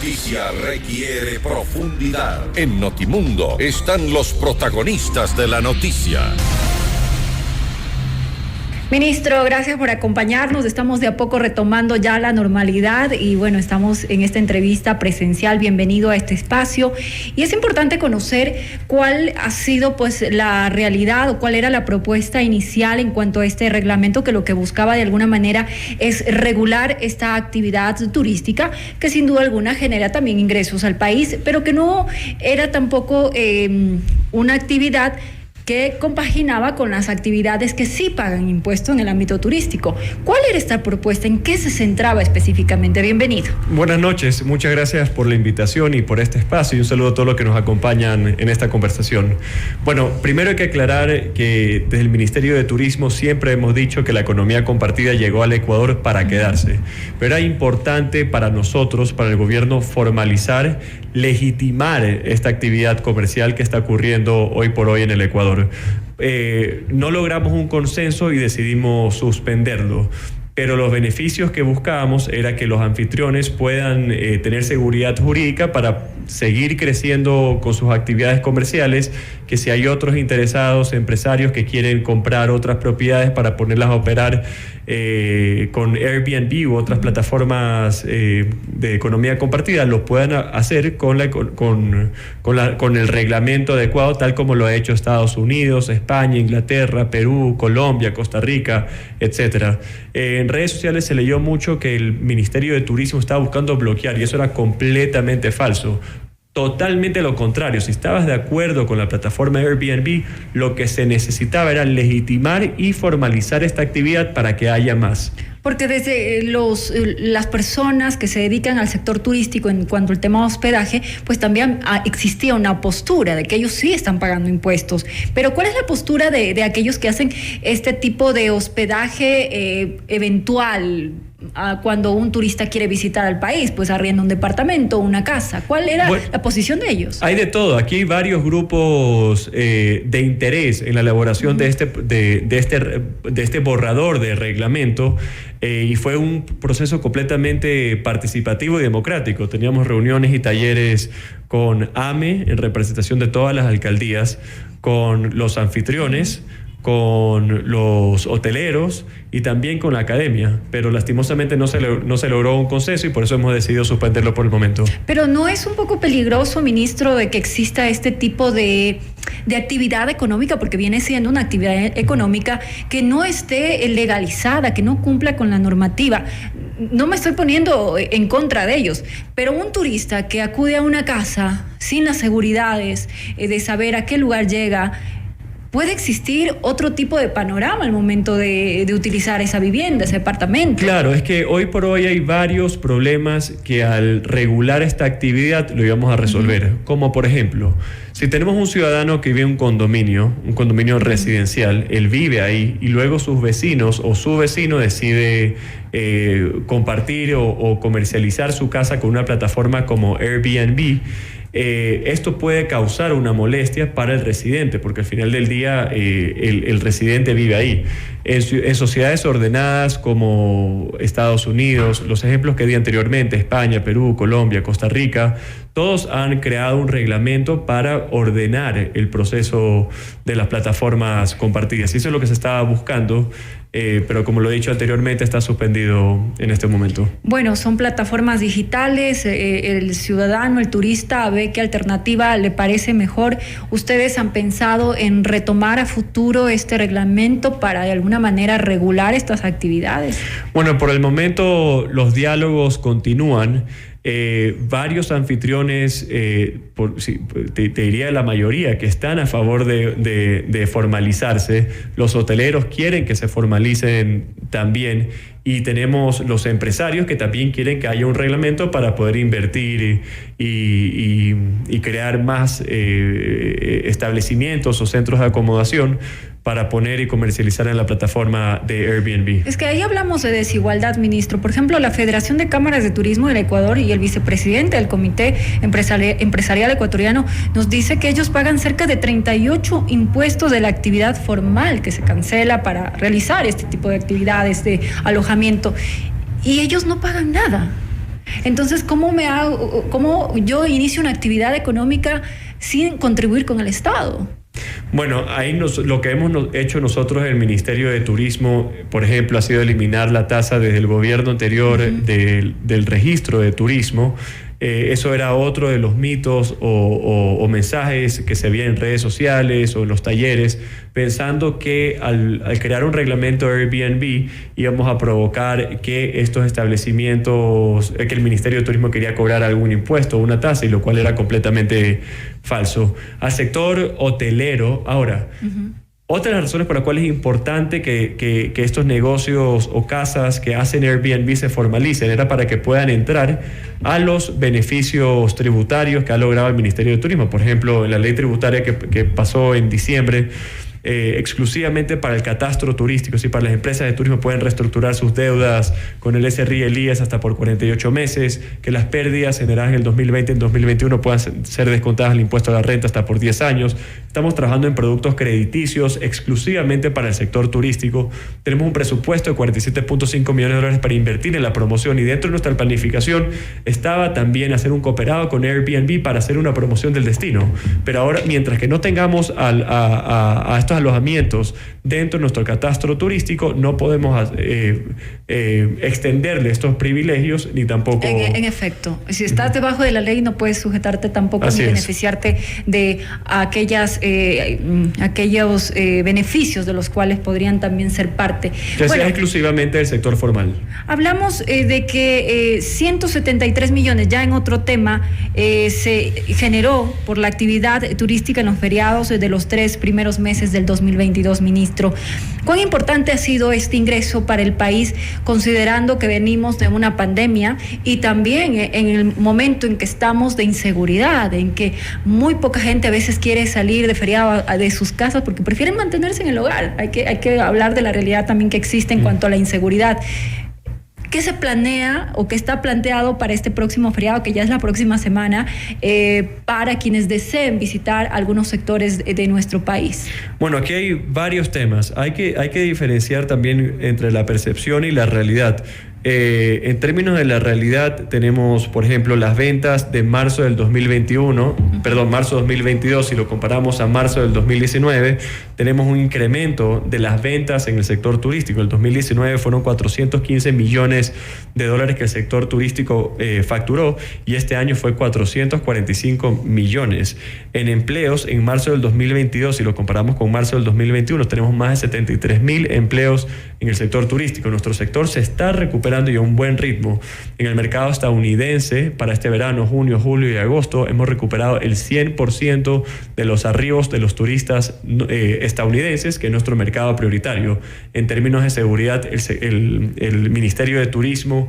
noticia requiere profundidad. En Notimundo están los protagonistas de la noticia. Ministro, gracias por acompañarnos. Estamos de a poco retomando ya la normalidad y bueno, estamos en esta entrevista presencial. Bienvenido a este espacio. Y es importante conocer cuál ha sido pues la realidad o cuál era la propuesta inicial en cuanto a este reglamento, que lo que buscaba de alguna manera es regular esta actividad turística que sin duda alguna genera también ingresos al país, pero que no era tampoco una actividad que compaginaba con las actividades que sí pagan impuestos en el ámbito turístico. ¿Cuál era esta propuesta? ¿En qué se centraba específicamente? Bienvenido. Buenas noches, muchas gracias por la invitación y por este espacio, y un saludo a todos los que nos acompañan en esta conversación. Bueno, primero hay que aclarar que desde el Ministerio de Turismo siempre hemos dicho que la economía compartida llegó al Ecuador para quedarse, pero era importante para nosotros, para el gobierno, formalizar, legitimar esta actividad comercial que está ocurriendo hoy por hoy en el Ecuador. No logramos un consenso y decidimos suspenderlo, pero los beneficios que buscábamos era que los anfitriones puedan tener seguridad jurídica para seguir creciendo con sus actividades comerciales, que si hay otros interesados, empresarios que quieren comprar otras propiedades para ponerlas a operar con Airbnb u otras plataformas de economía compartida, lo puedan hacer con el reglamento adecuado, tal como lo ha hecho Estados Unidos, España, Inglaterra, Perú, Colombia, Costa Rica, etcétera. En redes sociales se leyó mucho que el Ministerio de Turismo estaba buscando bloquear, y eso era completamente falso. Totalmente lo contrario. Si estabas de acuerdo con la plataforma Airbnb, lo que se necesitaba era legitimar y formalizar esta actividad para que haya más. Porque desde las personas que se dedican al sector turístico en cuanto al tema de hospedaje, pues también existía una postura de que ellos sí están pagando impuestos. Pero ¿cuál es la postura de aquellos que hacen este tipo de hospedaje eventual? Cuando un turista quiere visitar al país, pues arrienda un departamento, una casa. ¿Cuál era la posición de ellos? Hay de todo. Aquí hay varios grupos de interés en la elaboración de este borrador de reglamento, y fue un proceso completamente participativo y democrático. Teníamos reuniones y talleres con AME en representación de todas las alcaldías, con los anfitriones, con los hoteleros y también con la academia, pero lastimosamente no se logró un consenso, y por eso hemos decidido suspenderlo por el momento. Pero ¿no es un poco peligroso, ministro, de que exista este tipo de actividad económica, porque viene siendo una actividad económica que no esté legalizada, que no cumpla con la normativa? No me estoy poniendo en contra de ellos, pero un turista que acude a una casa sin las seguridades de saber a qué lugar llega, puede existir otro tipo de panorama al momento de utilizar esa vivienda, ese apartamento. Claro, es que hoy por hoy hay varios problemas que al regular esta actividad lo íbamos a resolver. Como por ejemplo, si tenemos un ciudadano que vive en un condominio residencial, él vive ahí y luego sus vecinos o su vecino decide compartir o comercializar su casa con una plataforma como Airbnb, esto puede causar una molestia para el residente, porque al final del día el residente vive ahí. En sociedades ordenadas como Estados Unidos, los ejemplos que di anteriormente, España, Perú, Colombia, Costa Rica, todos han creado un reglamento para ordenar el proceso de las plataformas compartidas. Y eso es lo que se estaba buscando, pero como lo he dicho anteriormente, está suspendido en este momento. Bueno, son plataformas digitales, el ciudadano, el turista ve qué alternativa le parece mejor. ¿Ustedes han pensado en retomar a futuro este reglamento para de alguna manera regular estas actividades? Bueno, por el momento los diálogos continúan. Varios anfitriones, te diría la mayoría, que están a favor de formalizarse. Los hoteleros quieren que se formalicen también, y tenemos los empresarios que también quieren que haya un reglamento para poder invertir y crear más establecimientos o centros de acomodación para poner y comercializar en la plataforma de Airbnb. Es que ahí hablamos de desigualdad, ministro. Por ejemplo, la Federación de Cámaras de Turismo del Ecuador y el vicepresidente del Comité Empresarial Ecuatoriano nos dice que ellos pagan cerca de 38 impuestos de la actividad formal que se cancela para realizar este tipo de actividades de alojamiento, y ellos no pagan nada. Entonces, ¿cómo yo inicio una actividad económica sin contribuir con el Estado? Bueno, ahí lo que hemos hecho nosotros en el Ministerio de Turismo, por ejemplo, ha sido eliminar la tasa desde el gobierno anterior del registro de turismo. Eso era otro de los mitos o mensajes que se veían en redes sociales o en los talleres, pensando que al crear un reglamento de Airbnb íbamos a provocar que estos establecimientos, que el Ministerio de Turismo quería cobrar algún impuesto o una tasa, y lo cual era completamente falso. Al sector hotelero, ahora... Otra de las razones por las cuales es importante que estos negocios o casas que hacen Airbnb se formalicen era para que puedan entrar a los beneficios tributarios que ha logrado el Ministerio de Turismo. Por ejemplo, la ley tributaria que pasó en diciembre, exclusivamente para el catastro turístico, si para las empresas de turismo pueden reestructurar sus deudas con el SRI y el IES hasta por 48 meses, que las pérdidas generadas en el 2020 y en 2021 puedan ser descontadas el impuesto a la renta hasta por 10 años. Estamos trabajando en productos crediticios exclusivamente para el sector turístico. Tenemos un presupuesto de 47.5 millones de dólares para invertir en la promoción, y dentro de nuestra planificación estaba también hacer un cooperado con Airbnb para hacer una promoción del destino. Pero ahora, mientras que no tengamos a estos alojamientos dentro de nuestro catastro turístico, no podemos extenderle estos privilegios ni tampoco... En efecto, si estás debajo de la ley no puedes sujetarte tampoco ni beneficiarte de aquellos beneficios de los cuales podrían también ser parte. Que sea exclusivamente del sector formal. Hablamos de que 173 millones, ya en otro tema, se generó por la actividad turística en los feriados de los 3 primeros meses del 2022, ministro. ¿Cuán importante ha sido este ingreso para el país, considerando que venimos de una pandemia y también en el momento en que estamos de inseguridad, en que muy poca gente a veces quiere salir de feriado de sus casas porque prefieren mantenerse en el hogar? Hay que hablar de la realidad también que existe en cuanto a la inseguridad. ¿Qué se planea o qué está planteado para este próximo feriado, que ya es la próxima semana, para quienes deseen visitar algunos sectores de nuestro país? Bueno, aquí hay varios temas. Hay que diferenciar también entre la percepción y la realidad. En términos de la realidad, tenemos, por ejemplo, las ventas de marzo del 2022, si lo comparamos a marzo del 2019, tenemos un incremento de las ventas en el sector turístico. El 2019 fueron 415 millones de dólares que el sector turístico facturó, y este año fue 445 millones. En empleos, en marzo del 2022, si lo comparamos con marzo del 2021, tenemos más de 73,000 empleos en el sector turístico. Nuestro sector se está recuperando y a un buen ritmo. En el mercado estadounidense, para este verano, junio, julio y agosto, hemos recuperado el 100% de los arribos de los turistas estadounidenses, que es nuestro mercado prioritario. En términos de seguridad, el Ministerio de Turismo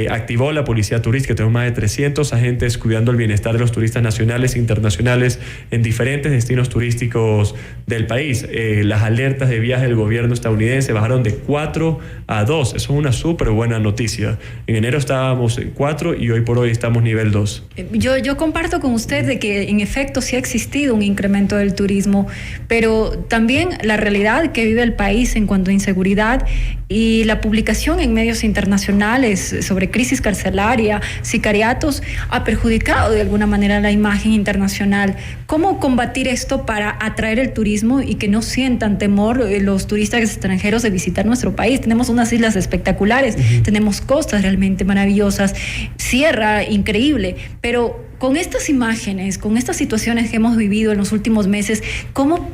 activó la policía turística. Tenemos más de 300 agentes cuidando el bienestar de los turistas nacionales e internacionales en diferentes destinos turísticos del país. Las alertas de viaje del gobierno estadounidense bajaron de 4 a 2. Eso es una súper buena noticia. En enero estábamos en 4 y hoy por hoy estamos nivel 2. Yo comparto con usted de que en efecto sí ha existido un incremento del turismo, pero también la realidad que vive el país en cuanto a inseguridad y la publicación en medios internacionales sobre crisis carcelaria, sicariatos, ha perjudicado de alguna manera la imagen internacional. ¿Cómo combatir esto para atraer el turismo y que no sientan temor los turistas extranjeros de visitar nuestro país? Tenemos unas islas espectaculares, tenemos costas realmente maravillosas, sierra increíble, pero con estas imágenes, con estas situaciones que hemos vivido en los últimos meses, ¿cómo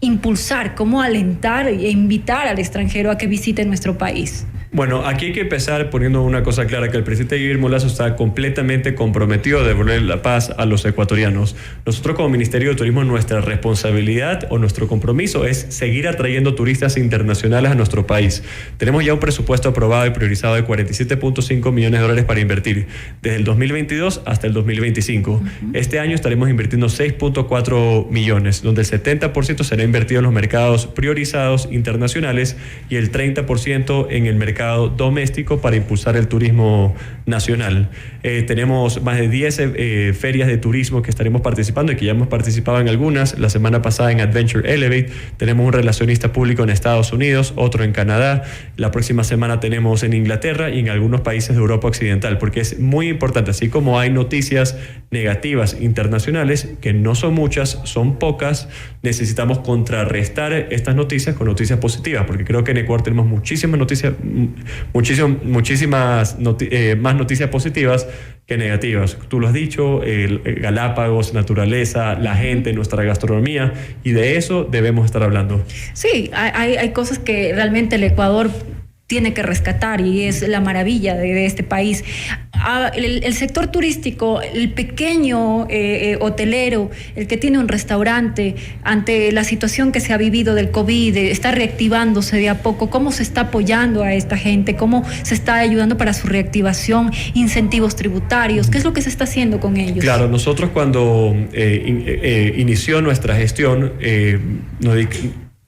impulsar, cómo alentar e invitar al extranjero a que visite nuestro país? Bueno, aquí hay que empezar poniendo una cosa clara, que el presidente Guillermo Lasso está completamente comprometido de devolver la paz a los ecuatorianos. Nosotros como Ministerio de Turismo, nuestra responsabilidad o nuestro compromiso es seguir atrayendo turistas internacionales a nuestro país. Tenemos ya un presupuesto aprobado y priorizado de 47.5 millones de dólares para invertir desde el 2022 hasta el 2025. Este año estaremos invirtiendo 6.4 millones, donde el 70% será invertido en los mercados priorizados internacionales y el 30% en el mercado mercado doméstico para impulsar el turismo nacional. Tenemos más de 10 ferias de turismo que estaremos participando y que ya hemos participado en algunas. La semana pasada en Adventure Elevate tenemos un relacionista público en Estados Unidos, otro en Canadá. La próxima semana tenemos en Inglaterra y en algunos países de Europa Occidental, porque es muy importante, así como hay noticias negativas internacionales, que no son muchas, son pocas, necesitamos contrarrestar estas noticias con noticias positivas, porque creo que en Ecuador tenemos muchísimas noticias, más noticias positivas que negativas. Tú lo has dicho, Galápagos, naturaleza, la gente, nuestra gastronomía, y de eso debemos estar hablando. Sí, hay cosas que realmente el Ecuador tiene que rescatar y es la maravilla de este país. El sector turístico, el pequeño hotelero, el que tiene un restaurante, ante la situación que se ha vivido del COVID, está reactivándose de a poco. ¿Cómo se está apoyando a esta gente? ¿Cómo se está ayudando para su reactivación? Incentivos tributarios. ¿Qué es lo que se está haciendo con ellos? Claro, nosotros cuando inició nuestra gestión,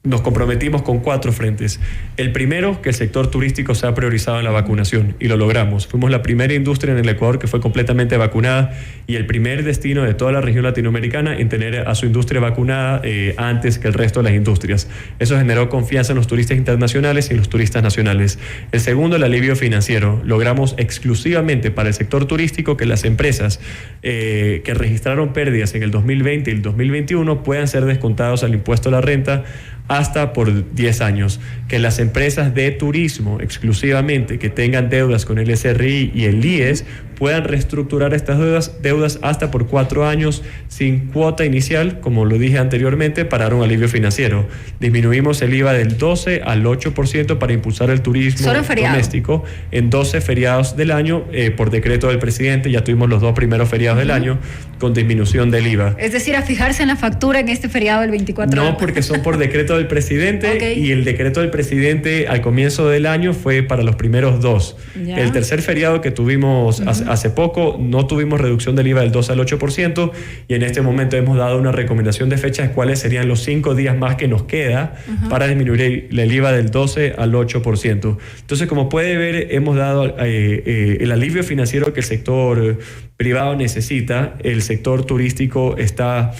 nos comprometimos con 4 frentes. El primero, que el sector turístico se ha priorizado en la vacunación, y lo logramos. Fuimos la primera industria en el Ecuador que fue completamente vacunada y el primer destino de toda la región latinoamericana en tener a su industria vacunada antes que el resto de las industrias. Eso generó confianza en los turistas internacionales y en los turistas nacionales. El segundo, el alivio financiero. Logramos exclusivamente para el sector turístico que las empresas que registraron pérdidas en el 2020 y el 2021 puedan ser descontados al impuesto a la renta hasta por 10 años, que las empresas de turismo exclusivamente que tengan deudas con el SRI y el IES puedan reestructurar estas deudas hasta por 4 años sin cuota inicial, como lo dije anteriormente, para dar un alivio financiero. Disminuimos el IVA del 12 al 8% para impulsar el turismo doméstico en 12 feriados del año por decreto del presidente. Ya tuvimos los 2 primeros feriados del año con disminución del IVA. Es decir, a fijarse en la factura en este feriado del 24 No, porque son por decreto del presidente y el decreto del presidente al comienzo del año fue para los primeros 2. Ya. El tercer feriado que tuvimos hace poco no tuvimos reducción del IVA del 2 al 8% y en este momento hemos dado una recomendación de fechas cuáles serían los 5 días más que nos queda para disminuir el IVA del 12 al 8%. Entonces, como puede ver, hemos dado el alivio financiero que el sector privado necesita. El sector turístico está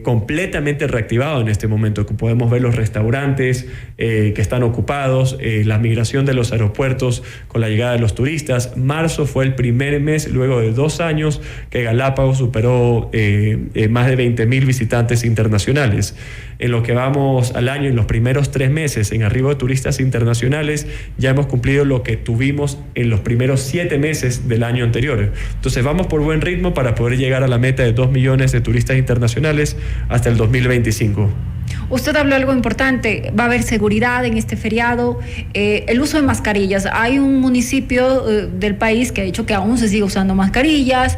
completamente reactivado en este momento. Podemos ver los restaurantes que están ocupados, la migración de los aeropuertos con la llegada de los turistas. Marzo fue el primer mes, luego de 2 años, que Galápagos superó más de 20,000 visitantes internacionales. En lo que vamos al año, en los primeros 3 meses, en arribo de turistas internacionales, ya hemos cumplido lo que tuvimos en los primeros 7 meses del año anterior. Entonces vamos por buen ritmo para poder llegar a la meta de 2 millones de turistas internacionales hasta el 2025. Usted habló algo importante, va a haber seguridad en este feriado, el uso de mascarillas. Hay un municipio del país que ha dicho que aún se sigue usando mascarillas.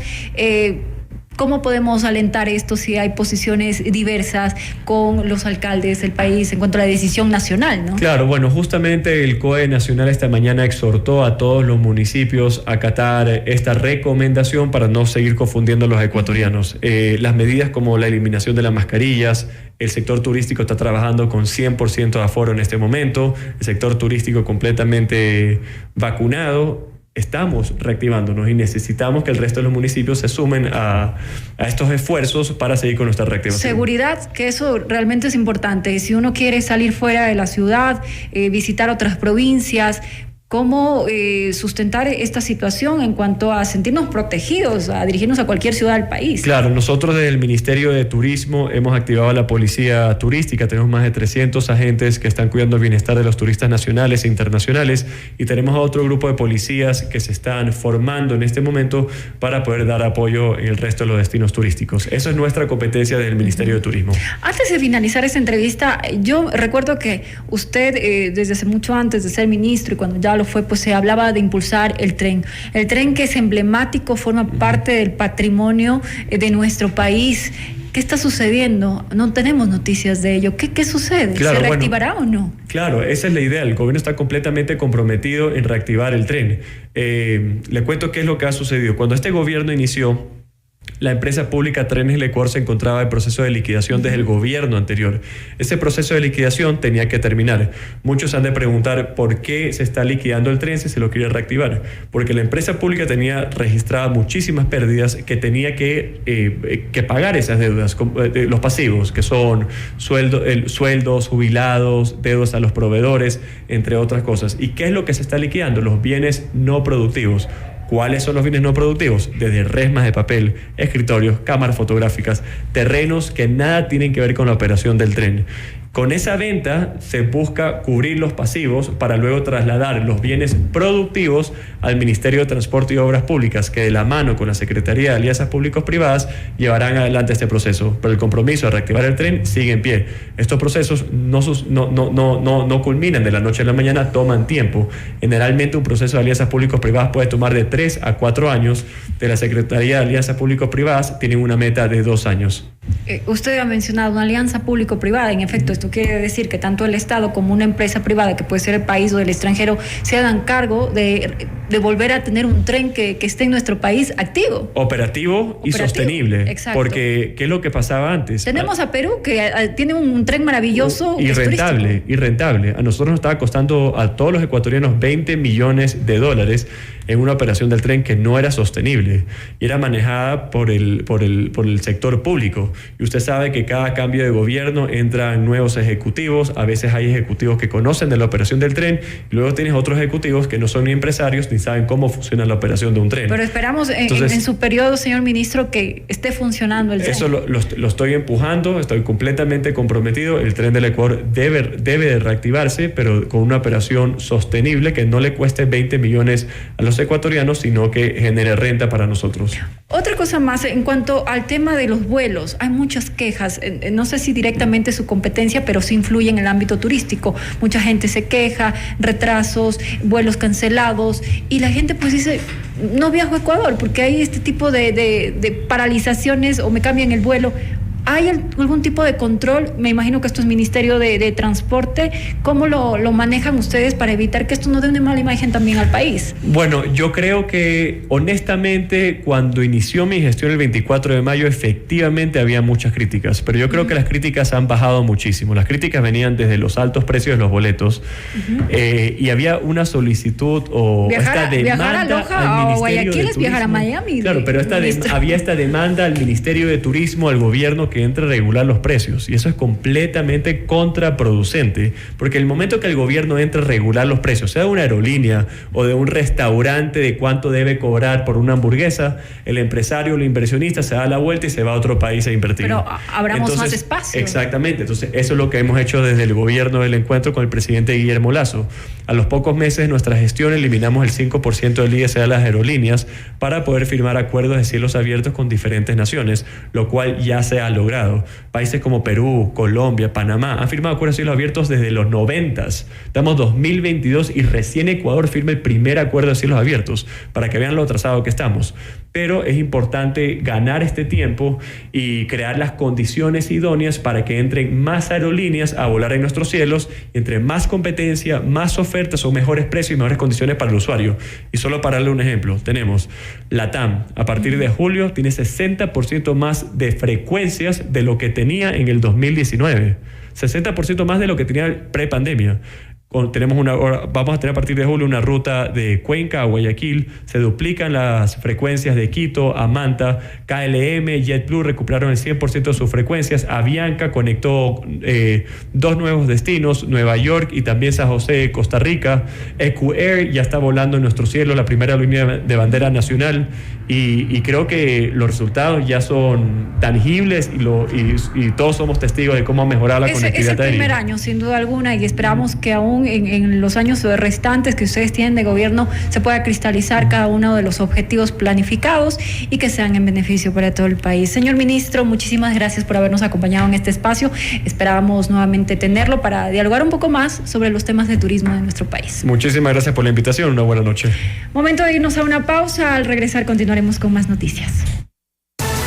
¿Cómo podemos alentar esto si hay posiciones diversas con los alcaldes del país en cuanto a la decisión nacional, ¿no? Claro, bueno, justamente el COE Nacional esta mañana exhortó a todos los municipios a acatar esta recomendación para no seguir confundiendo a los ecuatorianos. Las medidas como la eliminación de las mascarillas, el sector turístico está trabajando con 100% de aforo en este momento, el sector turístico completamente vacunado. Estamos reactivándonos y necesitamos que el resto de los municipios se sumen a estos esfuerzos para seguir con nuestra reactivación. Seguridad, que eso realmente es importante. Si uno quiere salir fuera de la ciudad, visitar otras provincias, ¿cómo sustentar esta situación en cuanto a sentirnos protegidos, a dirigirnos a cualquier ciudad del país? Claro, nosotros desde el Ministerio de Turismo hemos activado a la policía turística. Tenemos más de 300 agentes que están cuidando el bienestar de los turistas nacionales e internacionales y tenemos a otro grupo de policías que se están formando en este momento para poder dar apoyo en el resto de los destinos turísticos. Eso es nuestra competencia del Ministerio de Turismo. Antes de finalizar esta entrevista, yo recuerdo que usted desde hace mucho antes de ser ministro y cuando ya lo fue, pues se hablaba de impulsar el tren que es emblemático, forma parte del patrimonio de nuestro país. ¿Qué está sucediendo? No tenemos noticias de ello. ¿Qué sucede? Claro, ¿se reactivará o no? Claro, esa es la idea. El gobierno está completamente comprometido en reactivar el tren. Le cuento qué es lo que ha sucedido. Cuando este gobierno inició, la empresa pública Trenes del Ecuador se encontraba en proceso de liquidación desde el gobierno anterior. Ese proceso de liquidación tenía que terminar. Muchos han de preguntar por qué se está liquidando el tren si se lo quiere reactivar. Porque la empresa pública tenía registradas muchísimas pérdidas que tenía que pagar esas deudas, los pasivos, que son sueldos, jubilados, deudas a los proveedores, entre otras cosas. ¿Y qué es lo que se está liquidando? Los bienes no productivos. ¿Cuáles son los bienes no productivos? Desde resmas de papel, escritorios, cámaras fotográficas, terrenos que nada tienen que ver con la operación del tren. Con esa venta se busca cubrir los pasivos para luego trasladar los bienes productivos al Ministerio de Transporte y Obras Públicas, que de la mano con la Secretaría de Alianzas Públicos-Privadas llevarán adelante este proceso. Pero el compromiso de reactivar el tren sigue en pie. Estos procesos no culminan de la noche a la mañana, toman tiempo. Generalmente un proceso de alianzas públicos-privadas puede tomar de 3 a 4 años. De la Secretaría de Alianzas Públicos-Privadas tienen una meta de 2 años. Usted ha mencionado una alianza público-privada. En efecto, esto quiere decir que tanto el Estado como una empresa privada, que puede ser el país o el extranjero, se hagan cargo de volver a tener un tren que esté en nuestro país activo. Operativo y sostenible. Exacto. Porque, ¿qué es lo que pasaba antes? Tenemos a Perú, que tiene un tren maravilloso. Y rentable. A nosotros nos estaba costando a todos los ecuatorianos $20 millones en una operación del tren que no era sostenible y era manejada por el sector público. Y usted sabe que cada cambio de gobierno entran nuevos ejecutivos, a veces hay ejecutivos que conocen de la operación del tren y luego tienes otros ejecutivos que no son ni empresarios ni saben cómo funciona la operación de un tren. Pero esperamos en su periodo, señor ministro, que esté funcionando el tren. Eso lo estoy empujando, estoy completamente comprometido. El tren del Ecuador debe de reactivarse, pero con una operación sostenible que no le cueste 20 millones a los ecuatorianos, sino que genere renta para nosotros. Otra cosa más, en cuanto al tema de los vuelos, hay muchas quejas, no sé si directamente su competencia, pero sí influye en el ámbito turístico. Mucha gente se queja, retrasos, vuelos cancelados, y la gente pues dice, no viajo a Ecuador porque hay este tipo de paralizaciones o me cambian el vuelo. ¿Hay algún tipo de control? Me imagino que esto es Ministerio de Transporte. ¿Cómo lo manejan ustedes para evitar que esto no dé una mala imagen también al país? Bueno, yo creo que honestamente cuando inició mi gestión el 24 de mayo efectivamente había muchas críticas, pero yo creo que las críticas han bajado muchísimo. Las críticas venían desde los altos precios de los boletos y había una solicitud o esta demanda viajar a Loja o Guayaquil es viajar a Miami. Claro, pero había esta demanda al Ministerio de Turismo, al gobierno, que entre a regular los precios, y eso es completamente contraproducente, porque el momento que el gobierno entre a regular los precios, sea de una aerolínea o de un restaurante, de cuánto debe cobrar por una hamburguesa, el empresario o el inversionista se da la vuelta y se va a otro país a invertir. Pero abramos más espacio. Exactamente, entonces eso es lo que hemos hecho desde el gobierno del encuentro con el presidente Guillermo Lasso. A los pocos meses de nuestra gestión eliminamos el 5% del ISE a las aerolíneas para poder firmar acuerdos de cielos abiertos con diferentes naciones, lo cual ya se ha logrado. Países como Perú, Colombia, Panamá han firmado acuerdos de cielos abiertos desde los 90s. Estamos 2022 y recién Ecuador firma el primer acuerdo de cielos abiertos, para que vean lo atrasado que estamos. Pero es importante ganar este tiempo y crear las condiciones idóneas para que entren más aerolíneas a volar en nuestros cielos, y entre más competencia, más ofertas o mejores precios y mejores condiciones para el usuario. Y solo para darle un ejemplo, tenemos LATAM, a partir de julio tiene 60% más de frecuencias de lo que tenía en el 2019, 60% más de lo que tenía prepandemia. Vamos a tener a partir de julio una ruta de Cuenca a Guayaquil, se duplican las frecuencias de Quito a Manta, KLM, JetBlue recuperaron el 100% de sus frecuencias, Avianca conectó 2 nuevos destinos, Nueva York y también San José, Costa Rica, EcuAir ya está volando en nuestro cielo, la primera línea de bandera nacional, y creo que los resultados ya son tangibles y todos somos testigos de cómo ha mejorado la conectividad aérea. Es el primer año, sin duda alguna, y esperamos que aún en los años restantes que ustedes tienen de gobierno se pueda cristalizar cada uno de los objetivos planificados y que sean en beneficio para todo el país. Señor ministro, muchísimas gracias por habernos acompañado en este espacio. Esperábamos nuevamente tenerlo para dialogar un poco más sobre los temas de turismo de nuestro país. Muchísimas gracias por la invitación. Una buena noche. Momento de irnos a una pausa. Al regresar continuaremos con más noticias.